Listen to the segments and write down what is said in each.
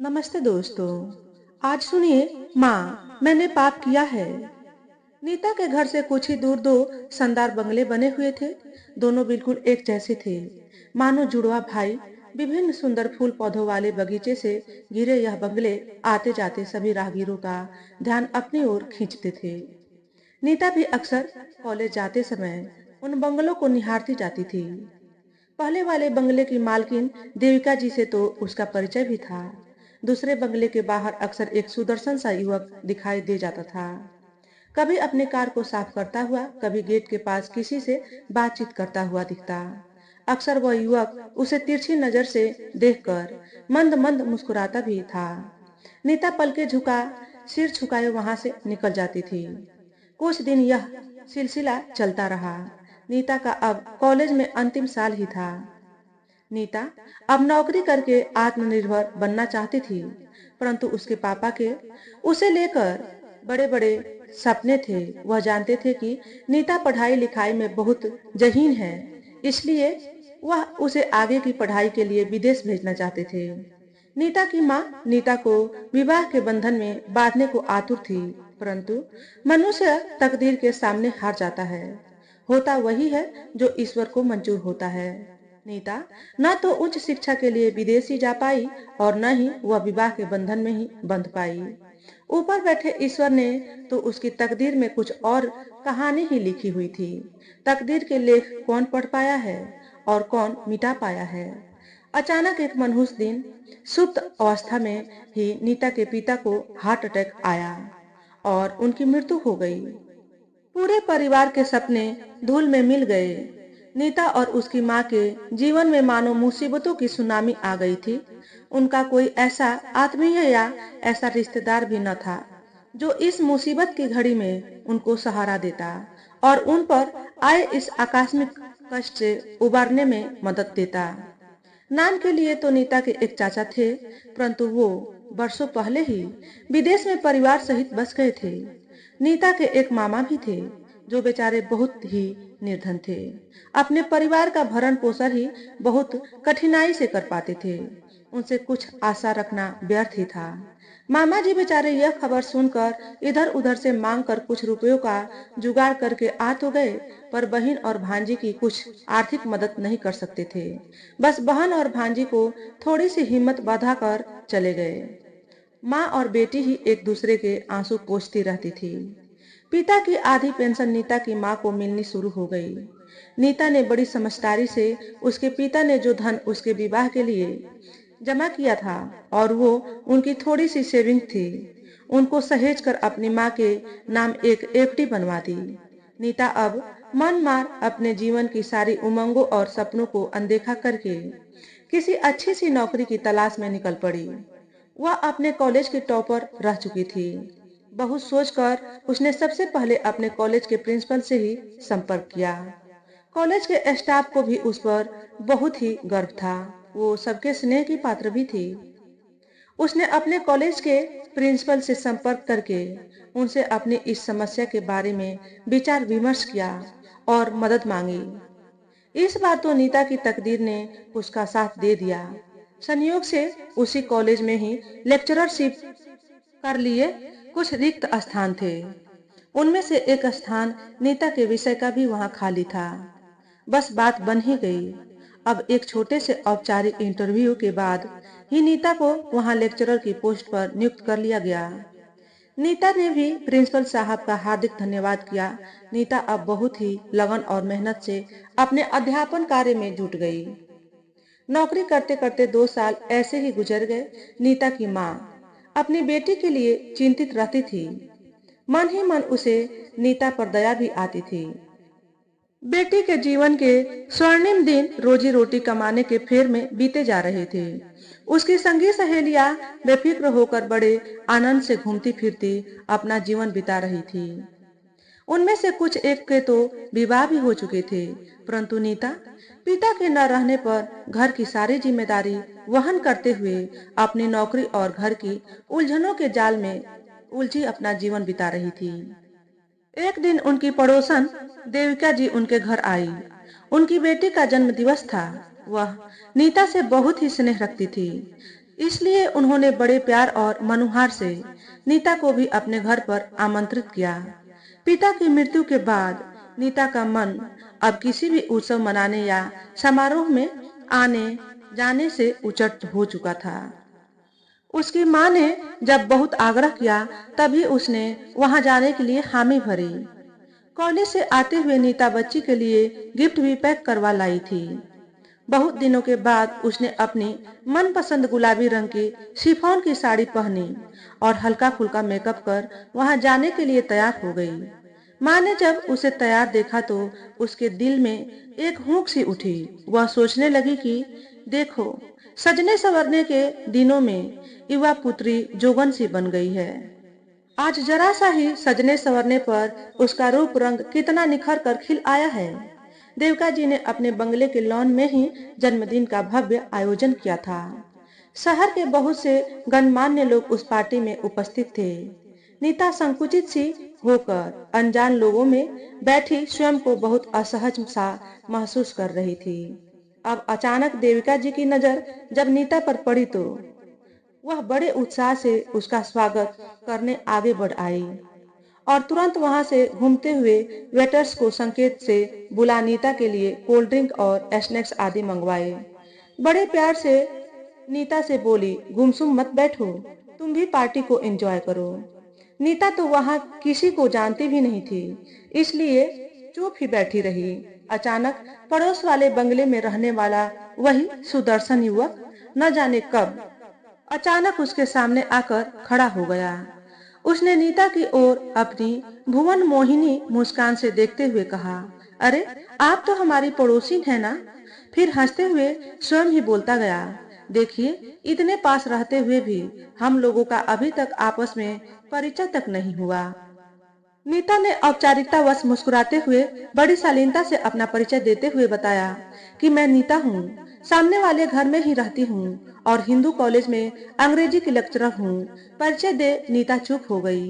नमस्ते दोस्तों। आज सुनिए, माँ मैंने पाप किया है। नीता के घर से कुछ ही दूर दो शानदार बंगले बने हुए थे। दोनों बिल्कुल एक जैसे थे, मानो जुड़वा भाई। विभिन्न सुंदर फूल पौधों वाले बगीचे से घिरे यह बंगले आते जाते सभी राहगीरों का ध्यान अपनी ओर खींचते थे। नीता भी अक्सर कॉलेज जाते समय उन बंगलों को निहारती जाती थी। पहले वाले बंगले की मालकिन देविका जी से तो उसका परिचय भी था। दूसरे बंगले के बाहर अक्सर एक सुदर्शन सा युवक दिखाई दे जाता था। कभी अपने कार को साफ करता हुआ, कभी गेट के पास किसी से बातचीत करता हुआ दिखता। अक्सर वह युवक उसे तिरछी नजर से देखकर मंद मंद मुस्कुराता भी था। नीता पलके झुका, सिर झुकाए वहां से निकल जाती थी। कुछ दिन यह सिलसिला चलता रहा। नीता का अब कॉलेज में अंतिम साल ही था। नीता अब नौकरी करके आत्मनिर्भर बनना चाहती थी, परंतु उसके पापा के उसे लेकर बड़े बड़े सपने थे। वह जानते थे कि नीता पढ़ाई लिखाई में बहुत जहीन है, इसलिए वह उसे आगे की पढ़ाई के लिए विदेश भेजना चाहते थे। नीता की माँ नीता को विवाह के बंधन में बांधने को आतुर थी, परंतु मनुष्य तकदीर के सामने हार जाता है। होता वही है जो ईश्वर को मंजूर होता है। नीता न तो उच्च शिक्षा के लिए विदेश ही जा पाई और न ही वह विवाह के बंधन में ही बंध पाई। ऊपर बैठे ईश्वर ने तो उसकी तकदीर में कुछ और कहानी ही लिखी हुई थी। तकदीर के लेख कौन पढ़ पाया है और कौन मिटा पाया है। अचानक एक मनहूस दिन सुप्त अवस्था में ही नीता के पिता को हार्ट अटैक आया और उनकी मृत्यु हो गई। पूरे परिवार के सपने धूल में मिल गए। नीता और उसकी माँ के जीवन में मानो मुसीबतों की सुनामी आ गई थी। उनका कोई ऐसा आत्मीय या ऐसा रिश्तेदार भी न था जो इस मुसीबत की घड़ी में उनको सहारा देता और उन पर आए इस आकस्मिक कष्ट से उबारने में मदद देता। नाम के लिए तो नीता के एक चाचा थे, परंतु वो वर्षों पहले ही विदेश में परिवार सहित बस गए थे। नीता के एक मामा भी थे, जो बेचारे बहुत ही निर्धन थे। अपने परिवार का भरण पोषण ही बहुत कठिनाई से कर पाते थे। उनसे कुछ आशा रखना व्यर्थ ही था। मामा जी बेचारे यह खबर सुनकर इधर उधर से मांग कर कुछ रुपयों का जुगाड़ करके आ तो गए, पर बहन और भांजी की कुछ आर्थिक मदद नहीं कर सकते थे। बस बहन और भांजी को थोड़ी सी हिम्मत बंधा कर चले गए। माँ और बेटी ही एक दूसरे के आंसू पोंछती रहती थी। पिता की आधी पेंशन नीता की माँ को मिलनी शुरू हो गई। नीता ने बड़ी समझदारी से उसके पिता ने जो धन उसके विवाह के लिए जमा किया था और वो उनकी थोड़ी सी सेविंग थी, उनको सहेज कर अपनी माँ के नाम एक एफडी बनवा दी। नीता अब मन मार अपने जीवन की सारी उमंगों और सपनों को अनदेखा करके किसी अच्छी सी नौकरी की तलाश में निकल पड़ी। वह अपने कॉलेज की टॉपर रह चुकी थी। बहुत सोचकर उसने सबसे पहले अपने कॉलेज के प्रिंसिपल से ही संपर्क किया। कॉलेज के स्टाफ को भी उस पर बहुत ही गर्व था। वो सबके स्नेह की पात्र भी थी। उसने अपने कॉलेज के प्रिंसिपल से संपर्क करके उनसे अपनी इस समस्या के बारे में विचार विमर्श किया और मदद मांगी। इस बार तो नीता की तकदीर ने उसका साथ दे दिया। संयोग से उसी कॉलेज में ही लेक्चररशिप कर लिए कुछ रिक्त स्थान थे। उनमें से एक स्थान नीता के विषय का भी वहां खाली था। बस बात बन ही गई। अब एक छोटे से औपचारिक इंटरव्यू के बाद ही नीता को वहां लेक्चरर की पोस्ट पर नियुक्त कर लिया गया। नीता ने भी प्रिंसिपल साहब का हार्दिक धन्यवाद किया। नीता अब बहुत ही लगन और मेहनत से अपने अध्यापन कार्य में जुट गई। नौकरी करते करते 2 साल ऐसे ही गुजर गए। नीता की माँ अपनी बेटी के लिए चिंतित रहती थी। मन ही मन उसे नीता पर दया भी आती थी। बेटी के जीवन के स्वर्णिम दिन रोजी रोटी कमाने के फेर में बीते जा रहे थे। उसकी संगी सहेलियां बेफिक्र होकर बड़े आनंद से घूमती फिरती अपना जीवन बिता रही थी। उनमें से कुछ एक के तो विवाह भी हो चुके थे, परंतु नीता पिता के न रहने पर घर की सारी जिम्मेदारी वहन करते हुए अपनी नौकरी और घर की उलझनों के जाल में उलझी अपना जीवन बिता रही थी। एक दिन उनकी पड़ोसन देविका जी उनके घर आई। उनकी बेटी का जन्म दिवस था। वह नीता से बहुत ही स्नेह रखती थी। इसलिए उन्होंने बड़े प्यार और मनुहार से नीता को भी अपने घर पर आमंत्रित किया। पिता की मृत्यु के बाद नीता का मन अब किसी भी उत्सव मनाने या समारोह में आने जाने से उचट हो चुका था। उसकी माँ ने जब बहुत आग्रह किया तभी उसने वहां जाने के लिए हामी भरी। कॉलेज से आते हुए नीता बच्ची के लिए गिफ्ट भी पैक करवा लाई थी। बहुत दिनों के बाद उसने अपनी मनपसंद गुलाबी रंग की शिफॉन की साड़ी पहनी और हल्का फुल्का मेकअप कर वहां जाने के लिए तैयार हो गई। माँ ने जब उसे तैयार देखा तो उसके दिल में एक हुक सी उठी। वह सोचने लगी कि देखो, सजने संवरने के दिनों में युवा पुत्री जोगन सी बन गई है। आज जरा सा ही सजने संवरने पर उसका रूप रंग कितना निखर कर खिल आया है। देवका जी ने अपने बंगले के लॉन में ही जन्मदिन का भव्य आयोजन किया था। शहर के बहुत से गणमान्य लोग उस पार्टी में उपस्थित थे। नीता संकुचित सी होकर अनजान लोगों में बैठी स्वयं को बहुत असहज सा महसूस कर रही थी। अब अचानक देविका जी की नजर जब नीता पर पड़ी तो वह बड़े उत्साह से उसका स्वागत करने आगे बढ़ आई और तुरंत वहां से घूमते हुए वेटर्स को संकेत से बुला नीता के लिए कोल्ड ड्रिंक और स्नैक्स आदि मंगवाए। बड़े प्यार से नीता से बोली, गुमसुम मत बैठो, तुम भी पार्टी को एंजॉय करो। नीता तो वहां किसी को जानती भी नहीं थी, इसलिए चुप ही बैठी रही। अचानक पड़ोस वाले बंगले में रहने वाला वही सुदर्शन युवक न जाने कब अचानक उसके सामने आकर खड़ा हो गया। उसने नीता की ओर अपनी भुवन मोहिनी मुस्कान से देखते हुए कहा, अरे आप तो हमारी पड़ोसी है ना। फिर हंसते हुए स्वयं ही बोलता गया, देखिए इतने पास रहते हुए भी हम लोगों का अभी तक आपस में परिचय तक नहीं हुआ। नीता ने औपचारिकतावश मुस्कुराते हुए बड़ी शालीनता से अपना परिचय देते हुए बताया कि मैं नीता हूँ, सामने वाले घर में ही रहती हूँ और हिंदू कॉलेज में अंग्रेजी की लेक्चरर हूँ। परिचय दे नीता चुप हो गई।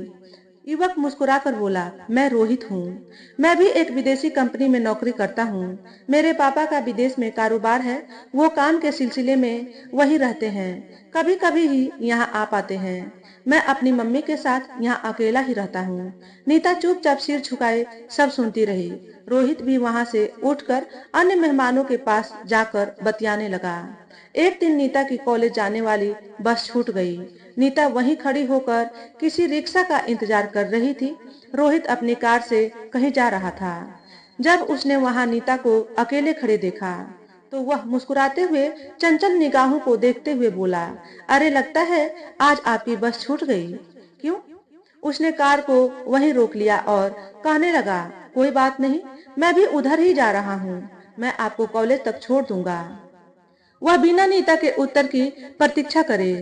युवक मुस्कुराकर बोला, मैं रोहित हूँ। मैं भी एक विदेशी कंपनी में नौकरी करता हूँ। मेरे पापा का विदेश में कारोबार है, वो काम के सिलसिले में वही रहते हैं, कभी कभी ही यहाँ आ पाते हैं। मैं अपनी मम्मी के साथ यहाँ अकेला ही रहता हूँ। नीता चुपचाप सिर झुकाए सब सुनती रही। रोहित भी वहां से उठकर अन्य मेहमानों के पास जाकर बतियाने लगा। एक दिन नीता की कॉलेज जाने वाली बस छूट गई। नीता वहीं खड़ी होकर किसी रिक्शा का इंतजार कर रही थी। रोहित अपनी कार से कहीं जा रहा था। जब उसने वहां नीता को अकेले खड़े देखा तो वह मुस्कुराते हुए चंचल निगाहों को देखते हुए बोला, अरे लगता है आज आपकी बस छूट गई। क्यों? उसने कार को वहीं रोक लिया और कहने लगा, कोई बात नहीं, मैं भी उधर ही जा रहा हूँ, मैं आपको कॉलेज तक छोड़ दूंगा। वह बिना नीता के उत्तर की प्रतीक्षा करे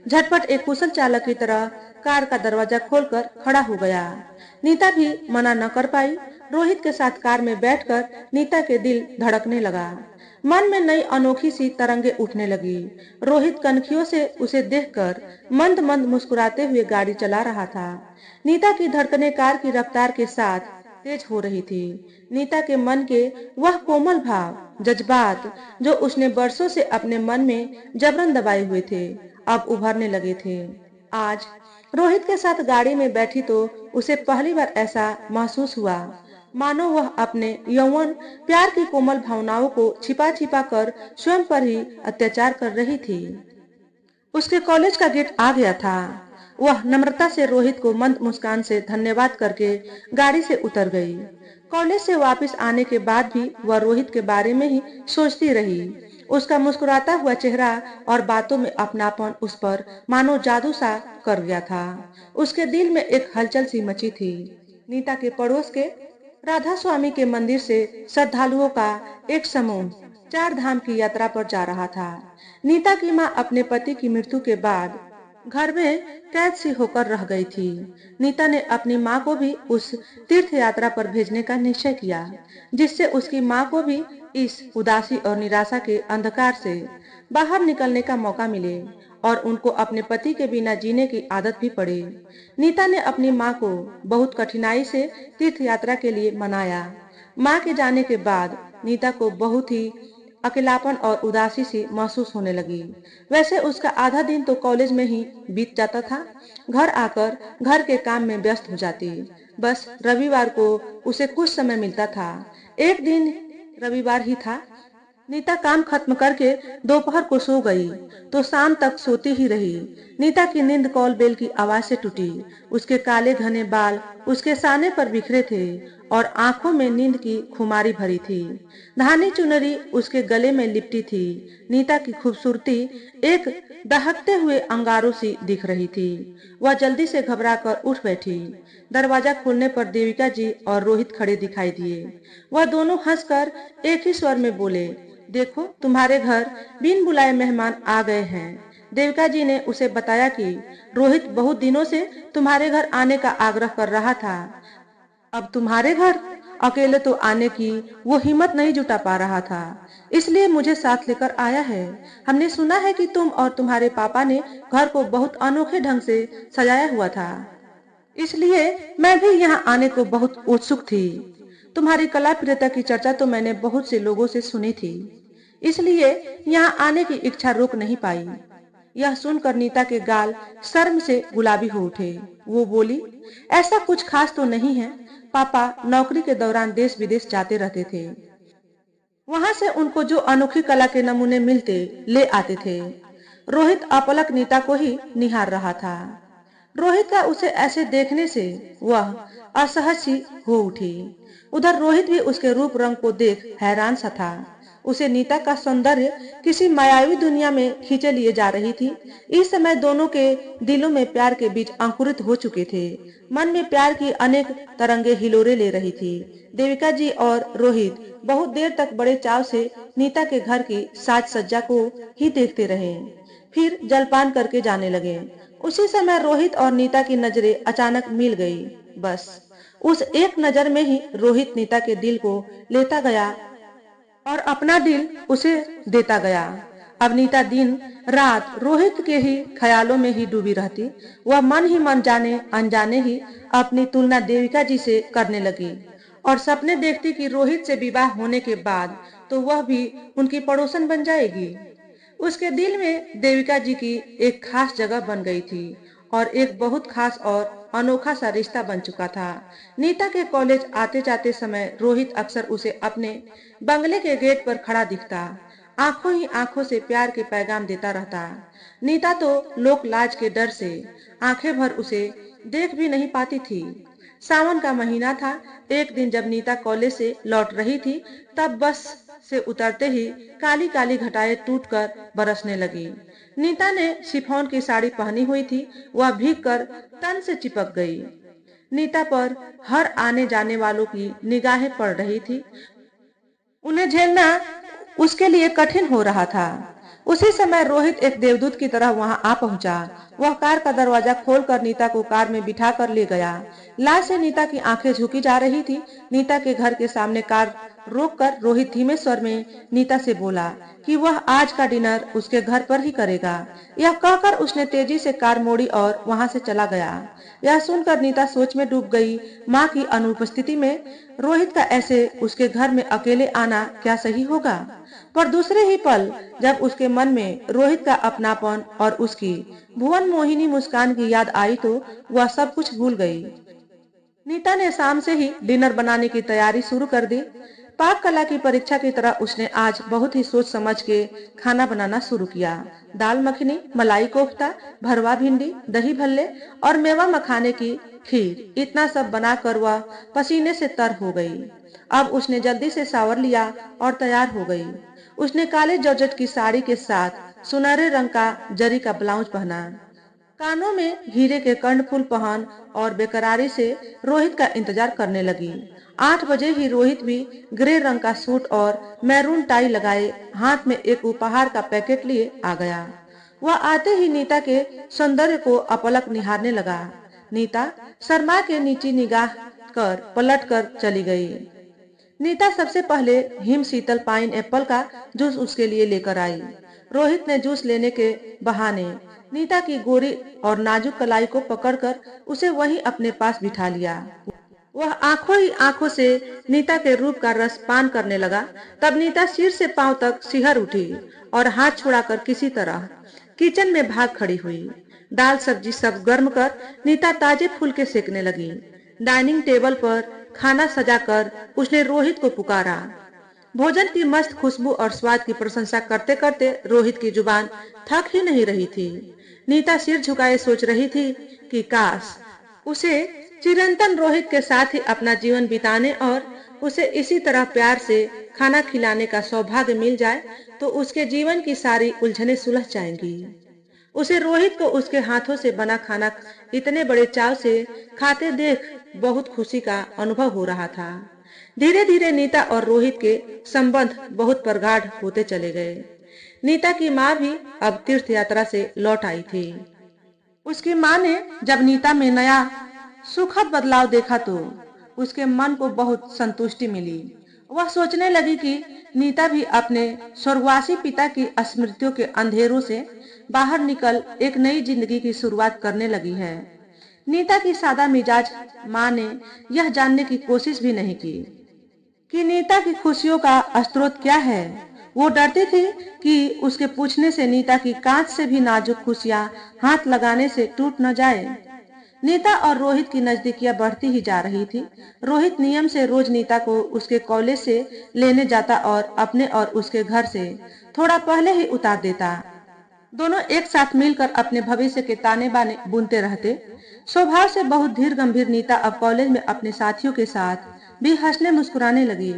झटपट एक कुशल चालक की तरह कार का दरवाजा खोलकर खड़ा हो गया। नीता भी मना न कर पाई। रोहित के साथ कार में बैठकर नीता के दिल धड़कने लगा। मन में नई अनोखी सी तरंगे उठने लगी। रोहित कनखियों से उसे देखकर मंद मंद मुस्कुराते हुए गाड़ी चला रहा था। नीता की धड़कनें कार की रफ्तार के साथ तेज हो रही थी। नीता के मन के वह कोमल भाव, जज्बात जो उसने बरसों से अपने मन में जबरन दबाए हुए थे, अब उभरने लगे थे। आज रोहित के साथ गाड़ी में बैठी तो उसे पहली बार ऐसा महसूस हुआ मानो वह अपने यौवन प्यार की कोमल भावनाओं को छिपा छिपा कर स्वयं पर ही अत्याचार कर रही थी। उसके कॉलेज का गेट आ गया था। वह नम्रता से रोहित को मंद मुस्कान से धन्यवाद करके गाड़ी से उतर गई। कॉलेज से वापस आने के बाद भी वह रोहित के बारे में ही सोचती रही। उसका मुस्कुराता हुआ चेहरा और बातों में अपनापन उस पर मानो जादू सा कर गया था। उसके दिल में एक हलचल सी मची थी। नीता के पड़ोस के राधा स्वामी के मंदिर से श्रद्धालुओं का एक समूह 4 धाम की यात्रा पर जा रहा था। नीता की माँ अपने पति की मृत्यु के बाद घर में कैद सी होकर रह गई थी। नीता ने अपनी माँ को भी उस तीर्थ यात्रा पर भेजने का निश्चय किया, जिससे उसकी माँ को भी इस उदासी और निराशा के अंधकार से बाहर निकलने का मौका मिले और उनको अपने पति के बिना जीने की आदत भी पड़े। नीता ने अपनी माँ को बहुत कठिनाई से तीर्थ यात्रा के लिए मनाया। माँ के जाने के बाद नीता को बहुत ही अकेलापन और उदासी सी महसूस होने लगी। वैसे उसका आधा दिन तो कॉलेज में ही बीत जाता था। घर आकर घर के काम में व्यस्त हो जाती। बस रविवार को उसे कुछ समय मिलता था। एक दिन रविवार ही था। नीता काम खत्म करके दोपहर को सो गई तो शाम तक सोती ही रही। नीता की नींद कॉल बेल की आवाज से टूटी। उसके काले घने बाल उसके साने पर बिखरे थे और आंखों में नींद की खुमारी भरी थी। धानी चुनरी उसके गले में लिपटी थी। नीता की खूबसूरती एक दहकते हुए अंगारों सी दिख रही थी। वह जल्दी से घबराकर उठ बैठी। दरवाजा खोलने पर देविका जी और रोहित खड़े दिखाई दिए। वह दोनों हंसकर एक ही स्वर में बोले, देखो तुम्हारे घर बिन बुलाए मेहमान आ गए हैं। देविका जी ने उसे बताया कि रोहित बहुत दिनों से तुम्हारे घर आने का आग्रह कर रहा था। अब तुम्हारे घर अकेले तो आने की वो हिम्मत नहीं जुटा पा रहा था, इसलिए मुझे साथ लेकर आया है। हमने सुना है कि तुम और तुम्हारे पापा ने घर को बहुत अनोखे ढंग से सजाया हुआ था, इसलिए मैं भी यहाँ आने को बहुत उत्सुक थी। तुम्हारी कला प्रियता की चर्चा तो मैंने बहुत से लोगों से सुनी थी, इसलिए यहाँ आने की इच्छा रोक नहीं पाई। यह सुनकर नीता के गाल शर्म से गुलाबी हो उठे। वो बोली, ऐसा कुछ खास तो नहीं है। पापा नौकरी के दौरान देश विदेश जाते रहते थे। वहां से उनको जो अनोखी कला के नमूने मिलते ले आते थे। रोहित अपलक नीता को ही निहार रहा था। रोहित का उसे ऐसे देखने से वह असहज सी हो उठी। उधर रोहित भी उसके रूप रंग को देख हैरान सा था। उसे नीता का सौंदर्य किसी मायावी दुनिया में खींचे लिए जा रही थी। इस समय दोनों के दिलों में प्यार के बीज अंकुरित हो चुके थे। मन में प्यार की अनेक तरंगे हिलोरे ले रही थी। देविका जी और रोहित बहुत देर तक बड़े चाव से नीता के घर की साज सज्जा को ही देखते रहे, फिर जलपान करके जाने लगे। उसी समय रोहित और नीता की नजरें अचानक मिल गई। बस उस एक नजर में ही रोहित नीता के दिल को लेता गया और अपना दिल उसे देता गया। अब नीता दिन रात रोहित के ही ख्यालों में ही डूबी रहती। वह मन ही मन जाने अनजाने ही अपनी तुलना देविका जी से करने लगी और सपने देखती कि रोहित से विवाह होने के बाद तो वह भी उनकी पड़ोसन बन जाएगी। उसके दिल में देविका जी की एक खास जगह बन गई थी और एक बहुत खास और अनोखा सा रिश्ता बन चुका था। नीता के कॉलेज आते जाते समय रोहित अक्सर उसे अपने बंगले के गेट पर खड़ा दिखता, आंखों ही आंखों से प्यार के पैगाम देता रहता। नीता तो लोक लाज के डर से आंखें भर उसे देख भी नहीं पाती थी। सावन का महीना था। एक दिन जब नीता कॉलेज से लौट रही थी, तब बस से उतरते ही काली काली घटाएं टूटकर बरसने लगी। नीता ने शिफॉन की साड़ी पहनी हुई थी। वह भीग कर तन से चिपक गई। नीता पर हर आने जाने वालों की निगाहें पड़ रही थी। उन्हें झेलना उसके लिए कठिन हो रहा था। उसी समय रोहित एक देवदूत की तरह वहां आ पहुंचा। वह कार का दरवाजा खोलकर नीता को कार में बिठा कर ले गया। लाज से नीता की आंखें झुकी जा रही थी। नीता के घर के सामने कार रोककर रोहित धीमे स्वर में नीता से बोला कि वह आज का डिनर उसके घर पर ही करेगा। यह कहकर उसने तेजी से कार मोड़ी और वहां से चला गया। यह सुनकर नीता सोच में डूब गई। माँ की अनुपस्थिति में रोहित का ऐसे उसके घर में अकेले आना क्या सही होगा? पर दूसरे ही पल जब उसके मन में रोहित का अपनापन और उसकी भुवन मोहिनी मुस्कान की याद आई तो वह सब कुछ भूल गई। नीता ने शाम से ही डिनर बनाने की तैयारी शुरू कर दी। पाक कला की परीक्षा की तरह उसने आज बहुत ही सोच समझ के खाना बनाना शुरू किया। दाल मखनी, मलाई कोफ्ता, भरवा भिंडी, दही भल्ले और मेवा मखाने की खीर, इतना सब बनाकर वह पसीने से तर हो गई। अब उसने जल्दी से शावर लिया और तैयार हो गई। उसने काले जॉर्जेट की साड़ी के साथ सुनहरे रंग का जरी का ब्लाउज पहना, कानों में हीरे के कर्णफूल पहन और बेकरारी से रोहित का इंतजार करने लगी। 8 बजे ही रोहित भी ग्रे रंग का सूट और मैरून टाई लगाए हाथ में एक उपहार का पैकेट लिए आ गया। वह आते ही नीता के सौंदर्य को अपलक निहारने लगा। नीता शर्मा के नीचे निगाह कर पलट कर चली गई। नीता सबसे पहले हिम शीतल पाइन एप्पल का जूस उसके लिए लेकर आई। रोहित ने जूस लेने के बहाने नीता की गोरी और नाजुक कलाई को पकड़कर उसे वहीं अपने पास बिठा लिया। वह आंखों ही आंखों से नीता के रूप का रस पान करने लगा। तब नीता सिर से पांव तक सिहर उठी और हाथ छुड़ाकर किसी तरह किचन में भाग खड़ी हुई। दाल सब्जी सब गर्म कर नीता ताजे फुलके सेकने लगी। डाइनिंग टेबल पर खाना सजाकर उसने रोहित को पुकारा। भोजन की मस्त खुशबू और स्वाद की प्रशंसा करते करते रोहित की जुबान थक ही नहीं रही थी। नीता सिर झुकाए सोच रही थी कि काश उसे चिरंतन रोहित के साथ ही अपना जीवन बिताने और उसे इसी तरह प्यार से खाना खिलाने का सौभाग्य मिल जाए तो उसके जीवन की सारी उलझनें सुलझ जाएंगी। उसे रोहित को उसके हाथों से बना खाना इतने बड़े चाव से खाते देख बहुत खुशी का अनुभव हो रहा था। धीरे धीरे नीता और रोहित के संबंध बहुत प्रगाढ़ होते चले गए। नीता की माँ भी अब तीर्थ यात्रा से लौट आई थी। उसकी माँ ने जब नीता में नया सुखद बदलाव देखा तो उसके मन को बहुत संतुष्टि मिली। वह सोचने लगी कि नीता भी अपने स्वर्गवासी पिता की स्मृतियों के अंधेरों से बाहर निकल एक नई जिंदगी की शुरुआत करने लगी है। नीता की सादा मिजाज माँ ने यह जानने की कोशिश भी नहीं की कि नीता की खुशियों का स्रोत क्या है। वो डरती थी कि उसके पूछने से नीता की कांच से भी नाजुक खुशियां हाथ लगाने से टूट न जाए। नीता और रोहित की नजदीकियां बढ़ती ही जा रही थी। रोहित नियम से रोज नीता को उसके कॉलेज से लेने जाता और अपने और उसके घर से थोड़ा पहले ही उतार देता। दोनों एक साथ मिलकर अपने भविष्य के ताने बाने बुनते रहते। स्वभाव से बहुत धीर गंभीर नीता अब कॉलेज में अपने साथियों के साथ भी हंसने मुस्कुराने लगी।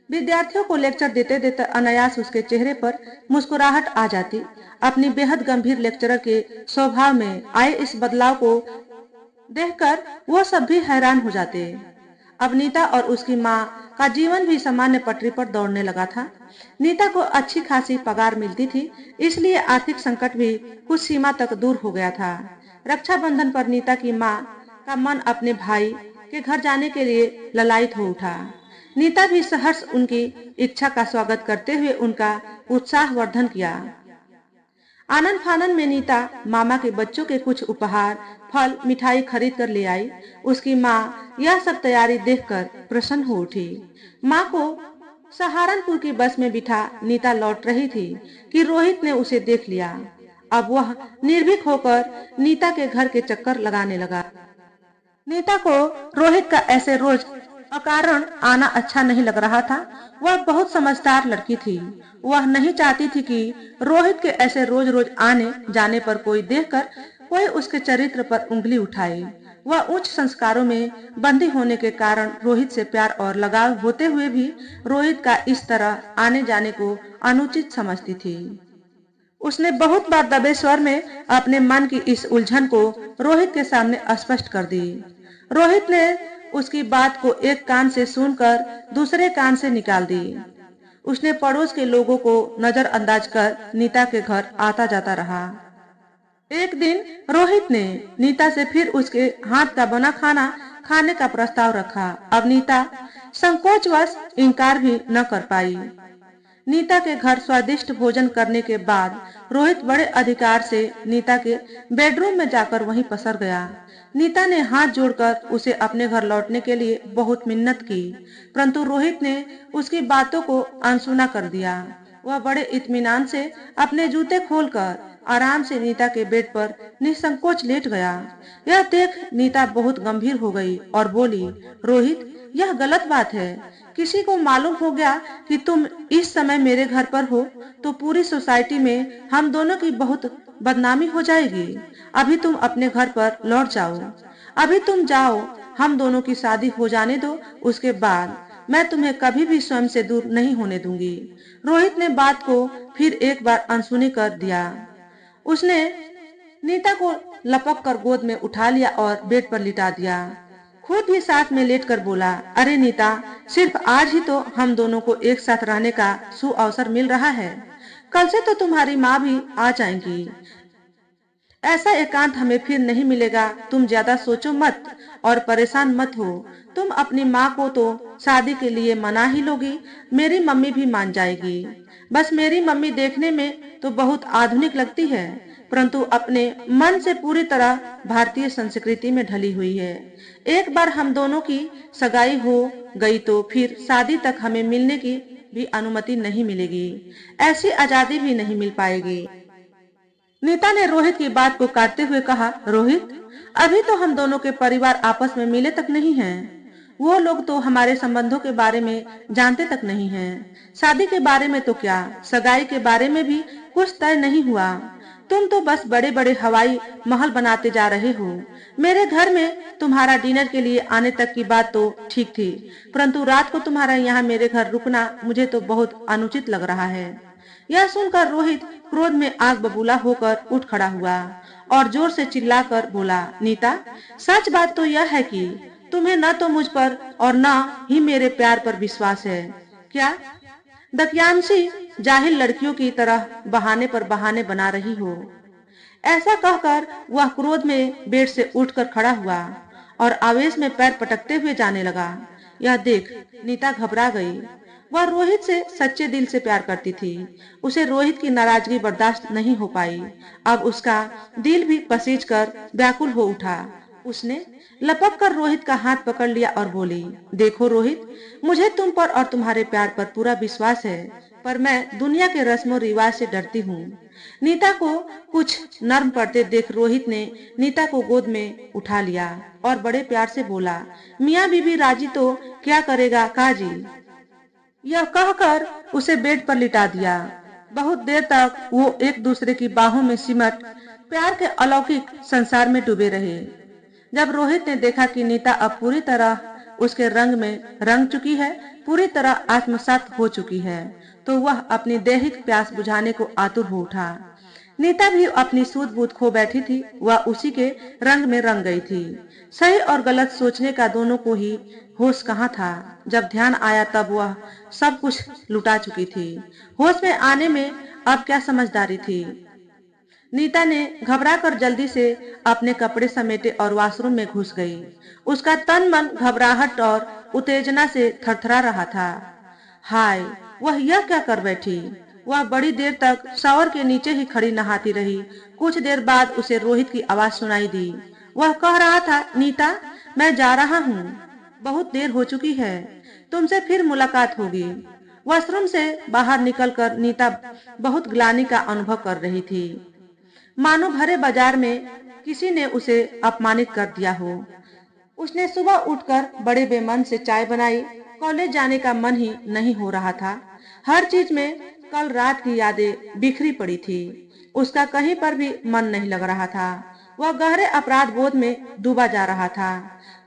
विद्यार्थियों को लेक्चर देते देते अनायास उसके चेहरे पर मुस्कुराहट आ जाती। अपनी बेहद गंभीर लेक्चरर के स्वभाव में आए इस बदलाव को देखकर वो सब भी हैरान हो जाते। अब नीता और उसकी माँ का जीवन भी सामान्य पटरी पर दौड़ने लगा था। नीता को अच्छी खासी पगार मिलती थी, इसलिए आर्थिक संकट भी कुछ सीमा तक दूर हो गया था। रक्षाबंधन पर नीता की माँ का मन अपने भाई के घर जाने के लिए ललायित हो उठा। नीता भी सहर्ष उनकी इच्छा का स्वागत करते हुए उनका उत्साहवर्धन किया। आनन फानन में नीता मामा के बच्चों के कुछ उपहार, फल, मिठाई खरीद कर ले आई। उसकी माँ यह सब तैयारी देखकर प्रसन्न हो उठी। माँ को सहारनपुर की बस में बिठा नीता लौट रही थी कि रोहित ने उसे देख लिया। अब वह निर्भीक होकर नीता के घर के चक्कर लगाने लगा। नीता को रोहित का ऐसे रोज अकारण आना अच्छा नहीं लग रहा था। वह बहुत समझदार लड़की थी। वह नहीं चाहती थी कि रोहित के ऐसे रोज रोज आने जाने पर कोई देखकर कोई उसके चरित्र पर उंगली उठाए। वह उच्च संस्कारों में बंधी होने के कारण रोहित से प्यार और लगाव होते हुए भी रोहित का इस तरह आने जाने को अनुचित समझती थी। उसने बहुत बार दबे स्वर में अपने मन की इस उलझन को रोहित के सामने स्पष्ट कर दी। रोहित ने उसकी बात को एक कान से सुनकर दूसरे कान से निकाल दी। उसने पड़ोस के लोगों को नजरअंदाज कर नीता के घर आता जाता रहा। एक दिन रोहित ने नीता से फिर उसके हाथ का बना खाना खाने का प्रस्ताव रखा। अब नीता संकोचवश इनकार भी न कर पाई। नीता के घर स्वादिष्ट भोजन करने के बाद रोहित बड़े अधिकार से नीता के बेडरूम में जाकर वहीं पसर गया। नीता ने हाथ जोड़कर उसे अपने घर लौटने के लिए बहुत मिन्नत की, परंतु रोहित ने उसकी बातों को अनसुना कर दिया। वह बड़े इत्मीनान से अपने जूते खोलकर आराम से नीता के बेड पर निसंकोच लेट गया। यह देख नीता बहुत गंभीर हो गई और बोली, रोहित, यह गलत बात है। किसी को मालूम हो गया कि तुम इस समय मेरे घर पर हो तो पूरी सोसाइटी में हम दोनों की बहुत बदनामी हो जाएगी। अभी तुम अपने घर पर लौट जाओ। अभी तुम जाओ, हम दोनों की शादी हो जाने दो, उसके बाद मैं तुम्हें कभी भी स्वयं से दूर नहीं होने दूंगी। रोहित ने बात को फिर एक बार अनसुनी कर दिया। उसने नीता को लपक कर गोद में उठा लिया और बेड पर लिटा दिया। खुद भी साथ में लेटकर बोला, अरे नीता, सिर्फ आज ही तो हम दोनों को एक साथ रहने का सुअवसर मिल रहा है। कल से तो तुम्हारी माँ भी आ जाएंगी। ऐसा एकांत हमें फिर नहीं मिलेगा। तुम ज्यादा सोचो मत और परेशान मत हो। तुम अपनी माँ को तो शादी के लिए मना ही लोगी, मेरी मम्मी भी मान जाएगी। बस मेरी मम्मी देखने में तो बहुत आधुनिक लगती है, परंतु अपने मन से पूरी तरह भारतीय संस्कृति में ढली हुई है। एक बार हम दोनों की सगाई हो गई तो फिर शादी तक हमें मिलने की भी अनुमति नहीं मिलेगी। ऐसी आजादी भी नहीं मिल पाएगी। नीता ने रोहित की बात को काटते हुए कहा, रोहित, अभी तो हम दोनों के परिवार आपस में मिले तक नहीं हैं। वो लोग तो हमारे संबंधों के बारे में जानते तक नहीं हैं। शादी के बारे में तो क्या, सगाई के बारे में भी कुछ तय नहीं हुआ। तुम तो बस बड़े बड़े हवाई महल बनाते जा रहे हो। मेरे घर में तुम्हारा डिनर के लिए आने तक की बात तो ठीक थी, परंतु रात को तुम्हारा यहाँ मेरे घर रुकना मुझे तो बहुत अनुचित लग रहा है। यह सुनकर रोहित क्रोध में आग बबूला होकर उठ खड़ा हुआ और जोर से चिल्लाकर बोला, नीता, सच बात तो यह है कि तुम्हें न तो मुझ पर और न ही मेरे प्यार पर विश्वास है। क्या दकियानसी जाहिल लड़कियों की तरह बहाने पर बहाने बना रही हो? ऐसा कहकर वह क्रोध में बेड से उठकर खड़ा हुआ और आवेश में पैर पटकते हुए जाने लगा। यह देख नीता घबरा गई। वह रोहित से सच्चे दिल से प्यार करती थी। उसे रोहित की नाराजगी बर्दाश्त नहीं हो पाई। अब उसका दिल भी पसीज कर व्याकुल हो उठा। उसने लपक कर रोहित का हाथ पकड़ लिया और बोली, देखो रोहित, मुझे तुम पर और तुम्हारे प्यार पर पूरा विश्वास है, पर मैं दुनिया के रस्मों रिवाज से डरती हूँ। नीता को कुछ नर्म पड़ते देख रोहित ने नीता को गोद में उठा लिया और बड़े प्यार से बोला, मियाँ बीबी राजी तो क्या करेगा काजी। यह कहकर उसे बेड पर लिटा दिया। बहुत देर तक वो एक दूसरे की बाहों में सिमट प्यार के अलौकिक संसार में डूबे रहे। जब रोहित ने देखा कि नीता अब पूरी तरह उसके रंग में रंग चुकी है, पूरी तरह आत्मसात हो चुकी है, तो वह अपनी दैहिक प्यास बुझाने को आतुर हो उठा। नीता भी अपनी सूझबूझ खो बैठी थी। वह उसी के रंग में रंग गई थी। सही और गलत सोचने का दोनों को ही होश कहाँ था। जब ध्यान आया तब वह सब कुछ लुटा चुकी थी। होश में आने में अब क्या समझदारी थी। नीता ने घबराकर जल्दी से अपने कपड़े समेटे और वॉशरूम में घुस गई। उसका तन मन घबराहट और उत्तेजना से थरथरा रहा था। हाय, वह यह क्या कर बैठी। वह बड़ी देर तक शावर के नीचे ही खड़ी नहाती रही। कुछ देर बाद उसे रोहित की आवाज सुनाई दी। वह कह रहा था, नीता, मैं जा रहा हूँ, बहुत देर हो चुकी है, तुमसे फिर मुलाकात होगी। वॉशरूम से बाहर निकलकर नीता बहुत ग्लानि का अनुभव कर रही थी, मानो भरे बाजार में किसी ने उसे अपमानित कर दिया हो। उसने सुबह उठकर बड़े बेमन से चाय बनाई। कॉलेज जाने का मन ही नहीं हो रहा था। हर चीज में कल रात की यादें बिखरी पड़ी थी। उसका कहीं पर भी मन नहीं लग रहा था। वह गहरे अपराध बोध में डूबा जा रहा था।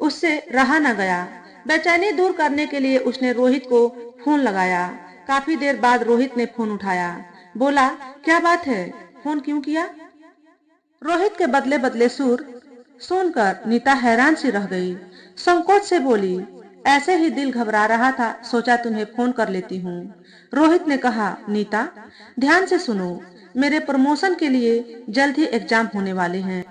उससे रहा न गया। बेचैनी दूर करने के लिए उसने रोहित को फोन लगाया। काफी देर बाद रोहित ने फोन उठाया। बोला, क्या बात है, फोन क्यों किया? रोहित के बदले बदले सुर सुनकर नीता हैरान सी रह गई। संकोच से बोली, ऐसे ही दिल घबरा रहा था, सोचा तुम्हें फोन कर लेती हूँ। रोहित ने कहा, नीता, ध्यान से सुनो, मेरे प्रमोशन के लिए जल्द ही एग्जाम होने वाले हैं।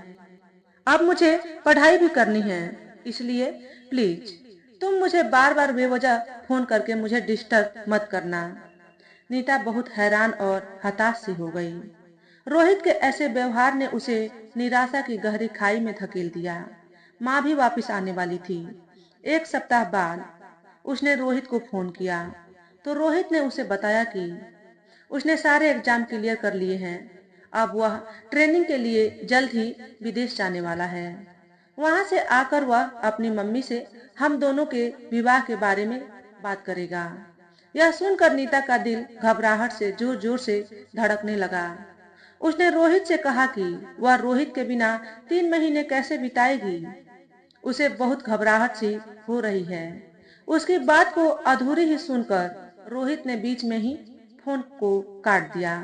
अब मुझे पढ़ाई भी करनी है, इसलिए प्लीज तुम मुझे बार बार बेवजह फोन करके मुझे डिस्टर्ब मत करना। नीता बहुत हैरान और हताश सी हो गई। रोहित के ऐसे व्यवहार ने उसे निराशा की गहरी खाई में धकेल दिया। माँ भी वापस आने वाली थी। एक सप्ताह बाद उसने रोहित को फोन किया तो रोहित ने उसे बताया कि उसने सारे एग्जाम क्लियर कर लिए हैं। अब वह ट्रेनिंग के लिए जल्द ही विदेश जाने वाला है। वहां से आकर वह अपनी मम्मी से हम दोनों के विवाह के बारे में बात करेगा। यह सुनकर नीता का दिल घबराहट से जोर जोर से धड़कने लगा। उसने रोहित से कहा कि वह रोहित के बिना 3 महीने कैसे बिताएगी। उसे बहुत घबराहट सी हो रही है। उसकी बात को अधूरी ही सुनकर रोहित ने बीच में ही फोन को काट दिया।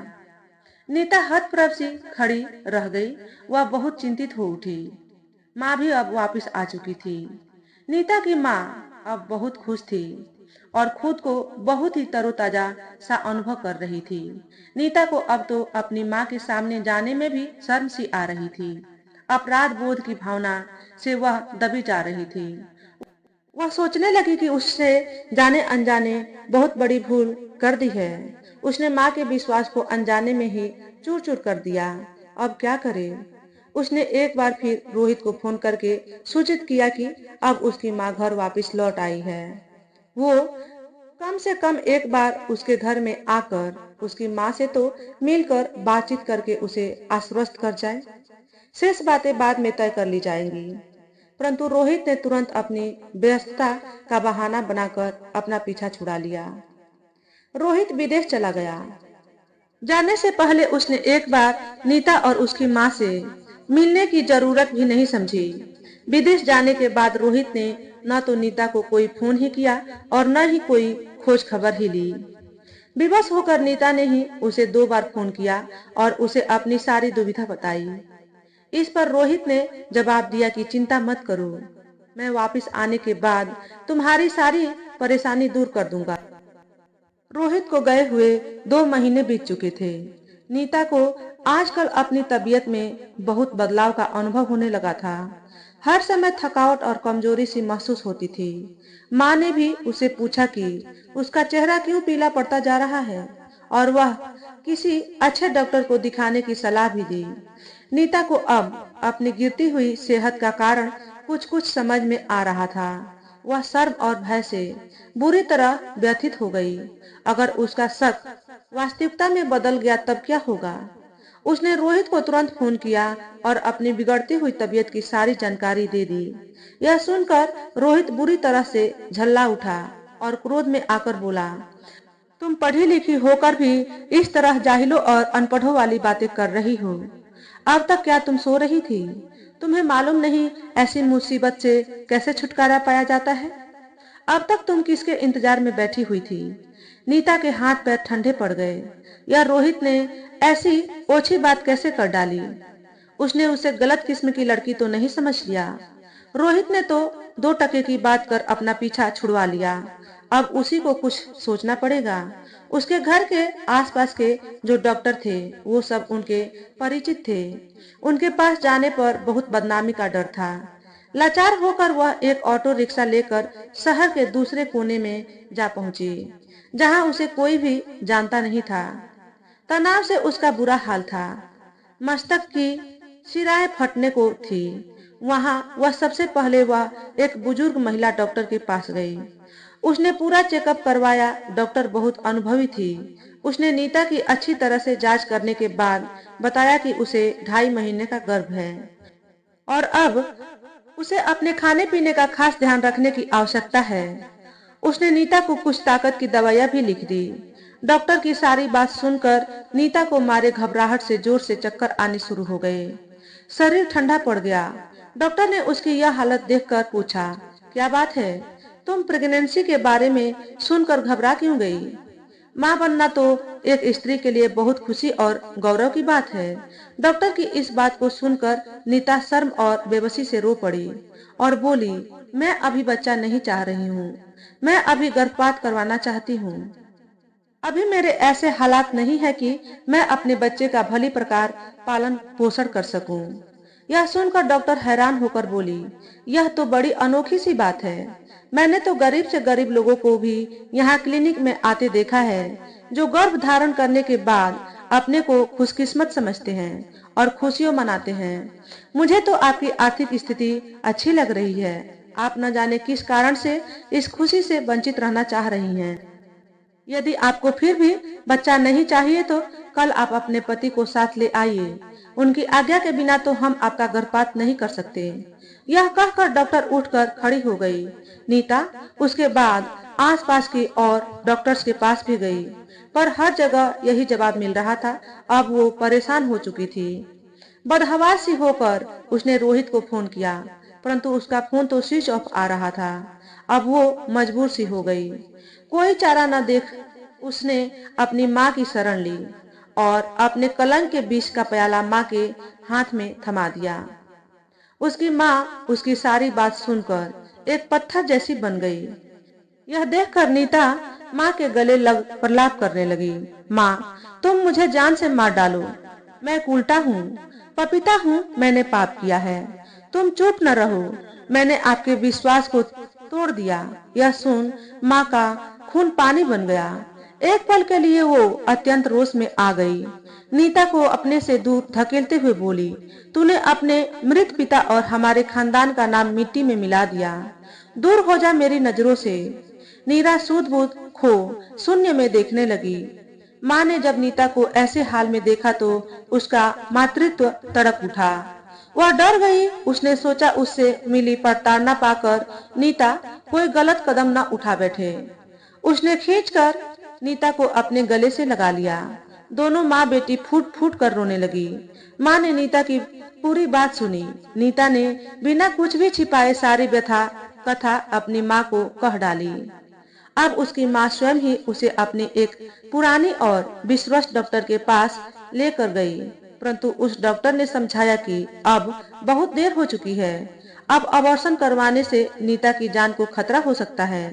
नीता हतप्रभ सी खड़ी रह गई। वह बहुत चिंतित हो उठी। माँ भी अब वापस आ चुकी थी। नीता की माँ अब बहुत खुश थी और खुद को बहुत ही तरोताजा सा अनुभव कर रही थी। नीता को अब तो अपनी माँ के सामने जाने में भी शर्म सी आ रही थी। अपराध बोध की भावना से वह दबी जा रही थी। वह सोचने लगी कि उससे जाने अनजाने बहुत बड़ी भूल कर दी है। उसने माँ के विश्वास को अनजाने में ही चूर चूर कर दिया। अब क्या करे? उसने एक बार फिर रोहित को फोन करके सूचित किया कि अब उसकी माँ घर वापस लौट आई है। वो कम से कम एक बार उसके घर में आकर उसकी माँ से तो मिलकर बातचीत करके उसे आश्वस्त कर जाए। शेष बातें बाद में तय कर ली जाएंगी। परंतु रोहित ने तुरंत अपनी व्यस्तता का बहाना बनाकर अपना पीछा छुड़ा लिया। रोहित विदेश चला गया। जाने से पहले उसने एक बार नीता और उसकी माँ से मिलने की जरूरत भी नहीं समझी। विदेश जाने के बाद रोहित ने न तो नीता को कोई फोन ही किया और न ही कोई खोज खबर ही ली। विवश होकर नीता ने ही उसे 2 बार फोन किया और उसे अपनी सारी दुविधा बताई। इस पर रोहित ने जवाब दिया कि चिंता मत करो, मैं वापस आने के बाद तुम्हारी सारी परेशानी दूर कर दूंगा। रोहित को गए हुए 2 महीने बीत चुके थे। नीता को आजकल अपनी तबीयत में बहुत बदलाव का अनुभव होने लगा था। हर समय थकावट और कमजोरी सी महसूस होती थी। माँ ने भी उसे पूछा कि उसका चेहरा क्यों पीला पड़ता जा रहा है और वह किसी अच्छे डॉक्टर को दिखाने की सलाह भी दी। नीता को अब अपनी गिरती हुई सेहत का कारण कुछ कुछ समझ में आ रहा था। वह शर्म और भय से बुरी तरह व्यथित हो गई। अगर उसका शक वास्तविकता में बदल गया तब क्या होगा? उसने रोहित को तुरंत फोन किया और अपनी बिगड़ती हुई तबीयत की सारी जानकारी दे दी। यह सुनकर रोहित बुरी तरह से झल्ला उठा और क्रोध में आकर बोला, तुम पढ़ी लिखी होकर भी इस तरह जाहिलों और अनपढ़ों वाली बातें कर रही हो। अब तक क्या तुम सो रही थी? तुम्हें मालूम नहीं ऐसी मुसीबत से कैसे छुटकारा पाया जाता है? अब तक तुम किसके इंतजार में बैठी हुई थी? नीता के हाथ पैर ठंडे पड़ गए। यह रोहित ने ऐसी ओछी बात कैसे कर डाली? उसने उसे गलत किस्म की लड़की तो नहीं समझ लिया। रोहित ने तो 2 टके की बात कर अपना पीछा छुड़वा लिया। अब उसी को कुछ सोचना पड़ेगा। उसके घर के आसपास के जो डॉक्टर थे वो सब उनके परिचित थे। उनके पास जाने पर बहुत बदनामी का डर था। लाचार होकर वह एक ऑटो रिक्शा लेकर शहर के दूसरे कोने में जा पहुंची, जहां उसे कोई भी जानता नहीं था। तनाव से उसका बुरा हाल था। मस्तक की शिराएं फटने को थी। वहां वह सबसे पहले वह एक बुजुर्ग महिला डॉक्टर के पास गई। उसने पूरा चेकअप करवाया। डॉक्टर बहुत अनुभवी थी। उसने नीता की अच्छी तरह से जांच करने के बाद बताया कि उसे 2.5 महीने का गर्भ है और अब उसे अपने खाने पीने का खास ध्यान रखने की आवश्यकता है। उसने नीता को कुछ ताकत की दवाइयां भी लिख दी। डॉक्टर की सारी बात सुनकर नीता को मारे घबराहट से जोर से चक्कर आने शुरू हो गए। शरीर ठंडा पड़ गया। डॉक्टर ने उसकी यह हालत देखकर पूछा, क्या बात है? तुम प्रेगनेंसी के बारे में सुनकर घबरा क्यों गई? माँ बनना तो एक स्त्री के लिए बहुत खुशी और गौरव की बात है। डॉक्टर की इस बात को सुनकर नीता शर्म और बेबसी से रो पड़ी और बोली, मैं अभी बच्चा नहीं चाह रही हूँ। मैं अभी गर्भपात करवाना चाहती हूँ। अभी मेरे ऐसे हालात नहीं है कि मैं अपने बच्चे का भली प्रकार पालन पोषण कर सकूं। यह सुनकर डॉक्टर हैरान होकर बोली, यह तो बड़ी अनोखी सी बात है। मैंने तो गरीब से गरीब लोगों को भी यहाँ क्लिनिक में आते देखा है, जो गर्भ धारण करने के बाद अपने को खुशकिस्मत समझते हैं और खुशियों मनाते हैं। मुझे तो आपकी आर्थिक स्थिति अच्छी लग रही है। आप न जाने किस कारण से इस खुशी से वंचित रहना चाह रही हैं। यदि आपको फिर भी बच्चा नहीं चाहिए तो कल आप अपने पति को साथ ले आइए। उनकी आज्ञा के बिना तो हम आपका गर्भपात नहीं कर सकते। यह कहकर डॉक्टर उठकर खड़ी हो गई। नीता उसके बाद आसपास की और डॉक्टर्स के पास भी गई, पर हर जगह यही जवाब मिल रहा था। अब वो परेशान हो चुकी थी। बदहवास सी होकर उसने रोहित को फोन किया, परंतु उसका फोन तो स्विच ऑफ आ रहा था। अब वो मजबूर सी हो गई। कोई चारा न देख उसने अपनी माँ की शरण ली और अपने कलंक के विष का प्याला माँ के हाथ में थमा दिया। उसकी माँ उसकी सारी बात सुनकर एक पत्थर जैसी बन गई। यह देखकर नीता माँ के गले लग प्रलाप करने लगी, माँ, तुम मुझे जान से मार डालो। मैं एक उल्टा हूँ, पपीता हूँ, मैंने पाप किया है। तुम चुप न रहो, मैंने आपके विश्वास को तोड़ दिया। यह सुन माँ का खून पानी बन गया। एक पल के लिए वो अत्यंत रोष में आ गई। नीता को अपने से दूर धकेलते हुए बोली, तूने अपने मृत पिता और हमारे खानदान का नाम मिट्टी में मिला दिया। दूर हो जा मेरी नजरों से। नीरा सूझबूझ खो शून्य में देखने लगी। माँ ने जब नीता को ऐसे हाल में देखा तो उसका मातृत्व तड़प उठा। वह डर गई। उसने सोचा उससे मिली प्रताड़ना पाकर नीता कोई गलत कदम न उठा बैठे। उसने खींचकर नीता को अपने गले से लगा लिया। दोनों माँ बेटी फूट फूट कर रोने लगी। माँ ने नीता की पूरी बात सुनी। नीता ने बिना कुछ भी छिपाए सारी व्यथा कथा अपनी माँ को कह डाली। अब उसकी माँ स्वयं ही उसे अपने एक पुरानी और विश्वस्त डॉक्टर के पास लेकर गई, परंतु उस डॉक्टर ने समझाया कि अब बहुत देर हो चुकी है। अब अबॉर्शन करवाने से नीता की जान को खतरा हो सकता है।